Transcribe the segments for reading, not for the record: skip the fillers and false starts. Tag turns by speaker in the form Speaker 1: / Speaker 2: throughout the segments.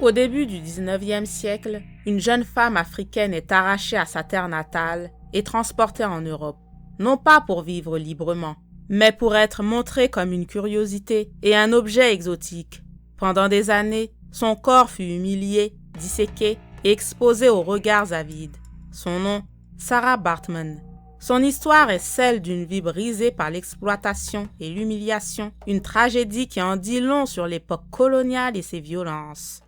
Speaker 1: qu'au début du 19e siècle, une jeune femme africaine est arrachée à sa terre natale et transportée en Europe, non pas pour vivre librement, mais pour être montrée comme une curiosité et un objet exotique. Pendant des années, son corps fut humilié, disséqué et exposé aux regards avides. Son nom, Sarah Baartman. Son histoire est celle d'une vie brisée par l'exploitation et l'humiliation, une tragédie qui en dit long sur l'époque coloniale et ses violences.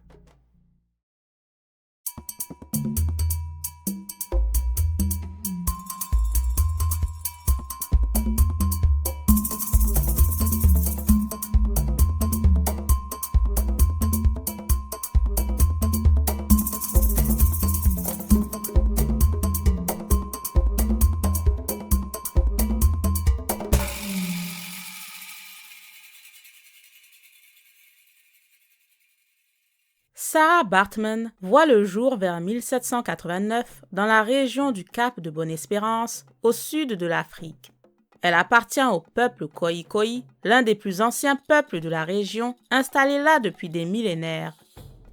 Speaker 1: Sarah Baartman voit le jour vers 1789 dans la région du Cap de Bonne-Espérance, au sud de l'Afrique. Elle appartient au peuple Khoï-Khoï, l'un des plus anciens peuples de la région, installés là depuis des millénaires.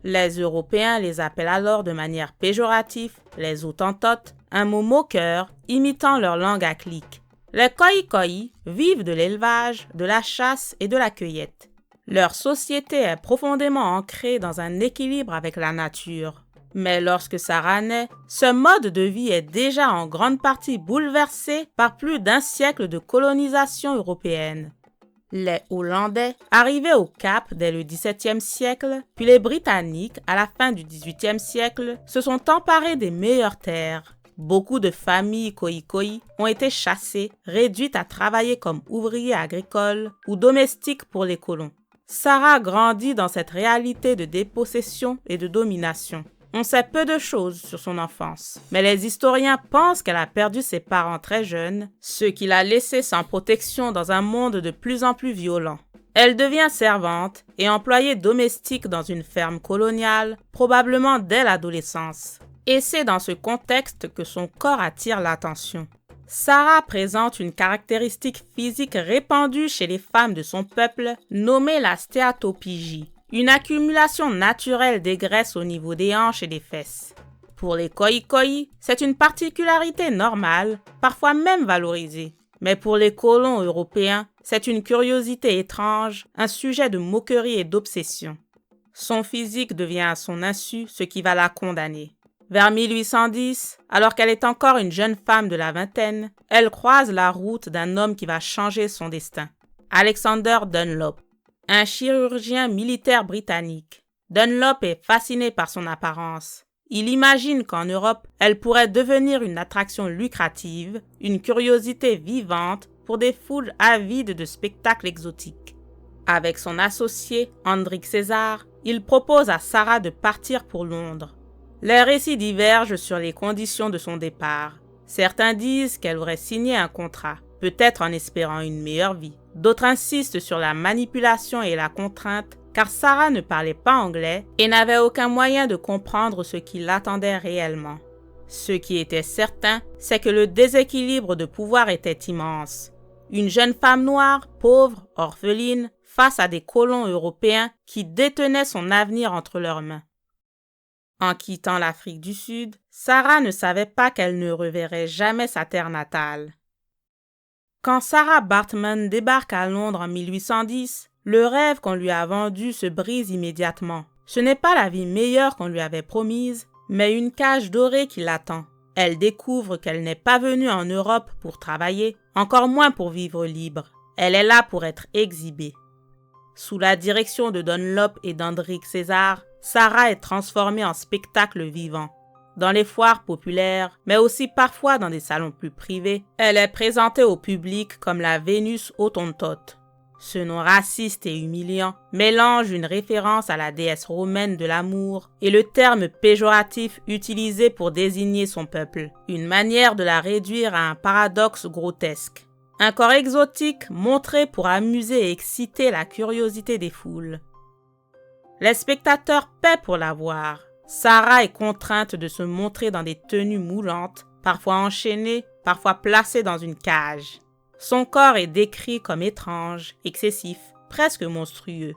Speaker 1: Les Européens les appellent alors de manière péjorative les Hottentotes, un mot moqueur imitant leur langue à clic. Les Khoï-Khoï vivent de l'élevage, de la chasse et de la cueillette. Leur société est profondément ancrée dans un équilibre avec la nature. Mais lorsque Sarah naît, ce mode de vie est déjà en grande partie bouleversé par plus d'un siècle de colonisation européenne. Les Hollandais, arrivés au Cap dès le XVIIe siècle, puis les Britanniques, à la fin du XVIIIe siècle, se sont emparés des meilleures terres. Beaucoup de familles Khoï-Khoï ont été chassées, réduites à travailler comme ouvriers agricoles ou domestiques pour les colons. Sarah grandit dans cette réalité de dépossession et de domination. On sait peu de choses sur son enfance, mais les historiens pensent qu'elle a perdu ses parents très jeunes, ce qui l'a laissée sans protection dans un monde de plus en plus violent. Elle devient servante et employée domestique dans une ferme coloniale, probablement dès l'adolescence. Et c'est dans ce contexte que son corps attire l'attention. Sarah présente une caractéristique physique répandue chez les femmes de son peuple, nommée la stéatopygie, une accumulation naturelle des graisses au niveau des hanches et des fesses. Pour les Khoï-Khoï, c'est une particularité normale, parfois même valorisée. Mais pour les colons européens, c'est une curiosité étrange, un sujet de moquerie et d'obsession. Son physique devient à son insu ce qui va la condamner. Vers 1810, alors qu'elle est encore une jeune femme de la vingtaine, elle croise la route d'un homme qui va changer son destin. Alexander Dunlop, un chirurgien militaire britannique. Dunlop est fasciné par son apparence. Il imagine qu'en Europe, elle pourrait devenir une attraction lucrative, une curiosité vivante pour des foules avides de spectacles exotiques. Avec son associé, Hendrik César, il propose à Sarah de partir pour Londres. Les récits divergent sur les conditions de son départ. Certains disent qu'elle aurait signé un contrat, peut-être en espérant une meilleure vie. D'autres insistent sur la manipulation et la contrainte, car Sarah ne parlait pas anglais et n'avait aucun moyen de comprendre ce qui l'attendait réellement. Ce qui était certain, c'est que le déséquilibre de pouvoir était immense. Une jeune femme noire, pauvre, orpheline, face à des colons européens qui détenaient son avenir entre leurs mains. En quittant l'Afrique du Sud, Sarah ne savait pas qu'elle ne reverrait jamais sa terre natale. Quand Sarah Baartman débarque à Londres en 1810, le rêve qu'on lui a vendu se brise immédiatement. Ce n'est pas la vie meilleure qu'on lui avait promise, mais une cage dorée qui l'attend. Elle découvre qu'elle n'est pas venue en Europe pour travailler, encore moins pour vivre libre. Elle est là pour être exhibée. Sous la direction de Dunlop et d'Hendrik César, Sarah est transformée en spectacle vivant. Dans les foires populaires, mais aussi parfois dans des salons plus privés, elle est présentée au public comme la Vénus Hottentote. Ce nom raciste et humiliant mélange une référence à la déesse romaine de l'amour et le terme péjoratif utilisé pour désigner son peuple, une manière de la réduire à un paradoxe grotesque. Un corps exotique montré pour amuser et exciter la curiosité des foules. Les spectateurs paient pour la voir. Sarah est contrainte de se montrer dans des tenues moulantes, parfois enchaînées, parfois placée dans une cage. Son corps est décrit comme étrange, excessif, presque monstrueux.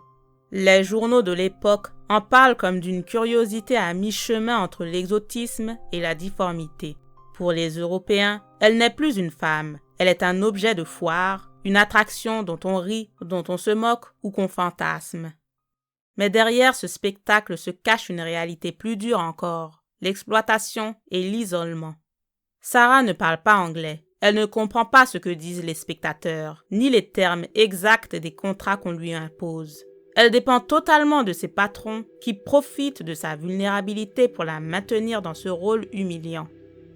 Speaker 1: Les journaux de l'époque en parlent comme d'une curiosité à mi-chemin entre l'exotisme et la difformité. Pour les Européens, elle n'est plus une femme, elle est un objet de foire, une attraction dont on rit, dont on se moque ou qu'on fantasme. Mais derrière ce spectacle se cache une réalité plus dure encore, l'exploitation et l'isolement. Sarah ne parle pas anglais, elle ne comprend pas ce que disent les spectateurs, ni les termes exacts des contrats qu'on lui impose. Elle dépend totalement de ses patrons qui profitent de sa vulnérabilité pour la maintenir dans ce rôle humiliant.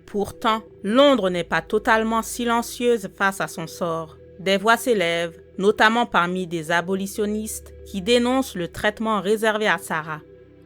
Speaker 1: Pourtant, Londres n'est pas totalement silencieuse face à son sort. Des voix s'élèvent, notamment parmi des abolitionnistes qui dénoncent le traitement réservé à Sarah.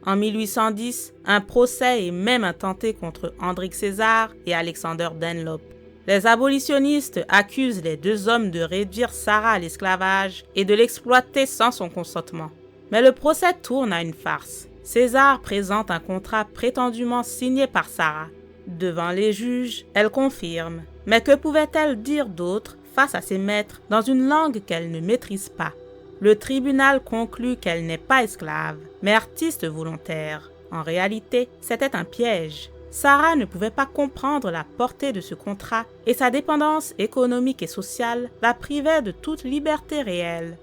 Speaker 1: En 1810, un procès est même intenté contre Hendrik César et Alexander Dunlop. Les abolitionnistes accusent les deux hommes de réduire Sarah à l'esclavage et de l'exploiter sans son consentement. Mais le procès tourne à une farce. César présente un contrat prétendument signé par Sarah. Devant les juges, elle confirme. Mais que pouvait-elle dire d'autre face à ses maîtres dans une langue qu'elle ne maîtrise pas? Le tribunal conclut qu'elle n'est pas esclave, mais artiste volontaire. En réalité, c'était un piège. Sarah ne pouvait pas comprendre la portée de ce contrat et sa dépendance économique et sociale la privait de toute liberté réelle.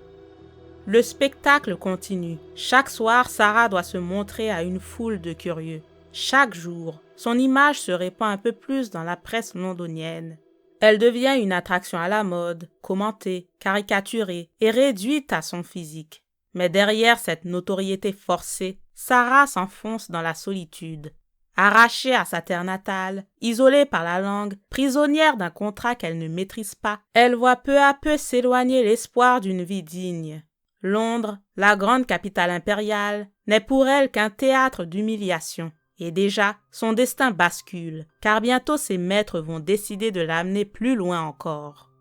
Speaker 1: Le spectacle continue. Chaque soir, Sarah doit se montrer à une foule de curieux. Chaque jour, son image se répand un peu plus dans la presse londonienne. Elle devient une attraction à la mode, commentée, caricaturée et réduite à son physique. Mais derrière cette notoriété forcée, Sarah s'enfonce dans la solitude. Arrachée à sa terre natale, isolée par la langue, prisonnière d'un contrat qu'elle ne maîtrise pas, elle voit peu à peu s'éloigner l'espoir d'une vie digne. Londres, la grande capitale impériale, n'est pour elle qu'un théâtre d'humiliation. Et déjà, son destin bascule, car bientôt ses maîtres vont décider de l'amener plus loin encore.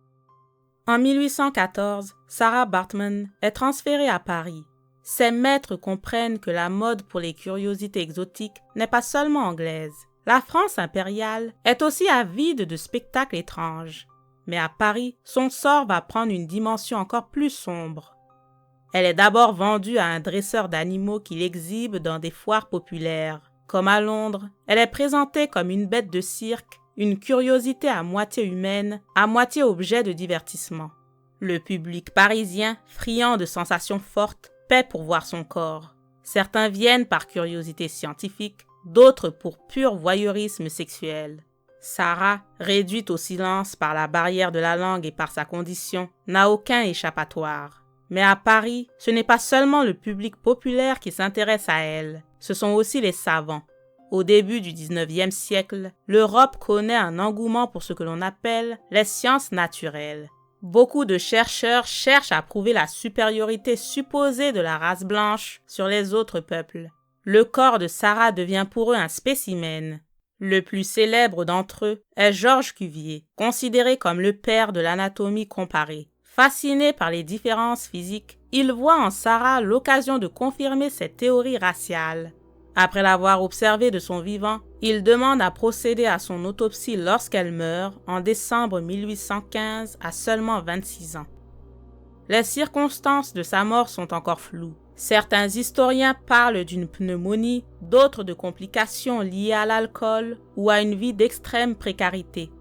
Speaker 1: En 1814, Sarah Baartman est transférée à Paris. Ses maîtres comprennent que la mode pour les curiosités exotiques n'est pas seulement anglaise. La France impériale est aussi avide de spectacles étranges. Mais à Paris, son sort va prendre une dimension encore plus sombre. Elle est d'abord vendue à un dresseur d'animaux qui l'exhibe dans des foires populaires. Comme à Londres, elle est présentée comme une bête de cirque, une curiosité à moitié humaine, à moitié objet de divertissement. Le public parisien, friand de sensations fortes, paie pour voir son corps. Certains viennent par curiosité scientifique, d'autres pour pur voyeurisme sexuel. Sarah, réduite au silence par la barrière de la langue et par sa condition, n'a aucun échappatoire. Mais à Paris, ce n'est pas seulement le public populaire qui s'intéresse à elle, ce sont aussi les savants. Au début du 19e siècle, l'Europe connaît un engouement pour ce que l'on appelle les sciences naturelles. Beaucoup de chercheurs cherchent à prouver la supériorité supposée de la race blanche sur les autres peuples. Le corps de Sarah devient pour eux un spécimen. Le plus célèbre d'entre eux est Georges Cuvier, considéré comme le père de l'anatomie comparée. Fasciné par les différences physiques, il voit en Sarah l'occasion de confirmer ses théories raciales. Après l'avoir observée de son vivant, il demande à procéder à son autopsie lorsqu'elle meurt en décembre 1815 à seulement 26 ans. Les circonstances de sa mort sont encore floues. Certains historiens parlent d'une pneumonie, d'autres de complications liées à l'alcool ou à une vie d'extrême précarité.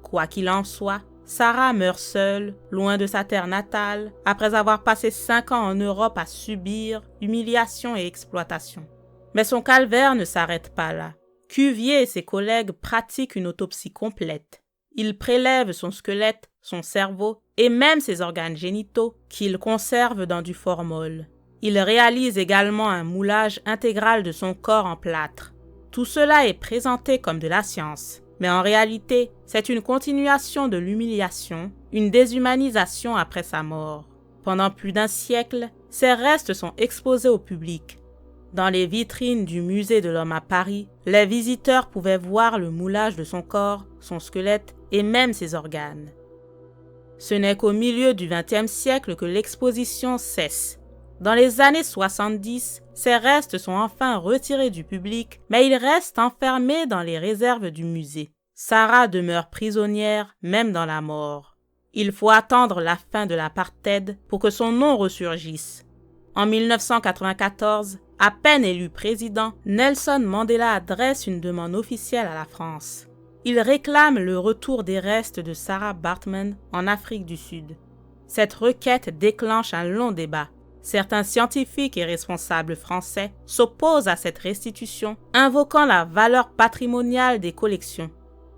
Speaker 1: Quoi qu'il en soit, Sarah meurt seule, loin de sa terre natale, après avoir passé 5 ans en Europe à subir humiliation et exploitation. Mais son calvaire ne s'arrête pas là. Cuvier et ses collègues pratiquent une autopsie complète. Ils prélèvent son squelette, son cerveau et même ses organes génitaux qu'ils conservent dans du formol. Ils réalisent également un moulage intégral de son corps en plâtre. Tout cela est présenté comme de la science. Mais en réalité, c'est une continuation de l'humiliation, une déshumanisation après sa mort. Pendant plus d'un siècle, ses restes sont exposés au public. Dans les vitrines du musée de l'homme à Paris, les visiteurs pouvaient voir le moulage de son corps, son squelette et même ses organes. Ce n'est qu'au milieu du XXe siècle que l'exposition cesse. Dans les années 70, ces restes sont enfin retirés du public, mais ils restent enfermés dans les réserves du musée. Sarah demeure prisonnière, même dans la mort. Il faut attendre la fin de l'apartheid pour que son nom ressurgisse. En 1994, à peine élu président, Nelson Mandela adresse une demande officielle à la France. Il réclame le retour des restes de Sarah Baartman en Afrique du Sud. Cette requête déclenche un long débat. Certains scientifiques et responsables français s'opposent à cette restitution, invoquant la valeur patrimoniale des collections.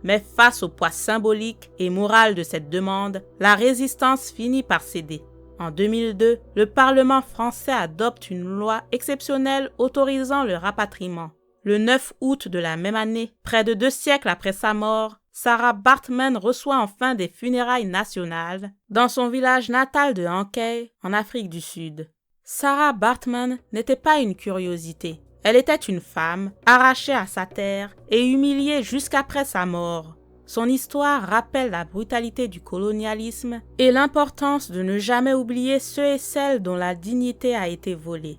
Speaker 1: Mais face au poids symbolique et moral de cette demande, la résistance finit par céder. En 2002, le Parlement français adopte une loi exceptionnelle autorisant le rapatriement. Le 9 août de la même année, près de 2 siècles après sa mort, Sarah Baartman reçoit enfin des funérailles nationales dans son village natal de Hankey, en Afrique du Sud. Sarah Baartman n'était pas une curiosité. Elle était une femme, arrachée à sa terre et humiliée jusqu'après sa mort. Son histoire rappelle la brutalité du colonialisme et l'importance de ne jamais oublier ceux et celles dont la dignité a été volée.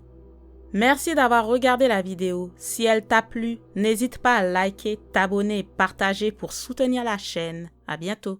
Speaker 1: Merci d'avoir regardé la vidéo. Si elle t'a plu, n'hésite pas à liker, t'abonner et partager pour soutenir la chaîne. À bientôt.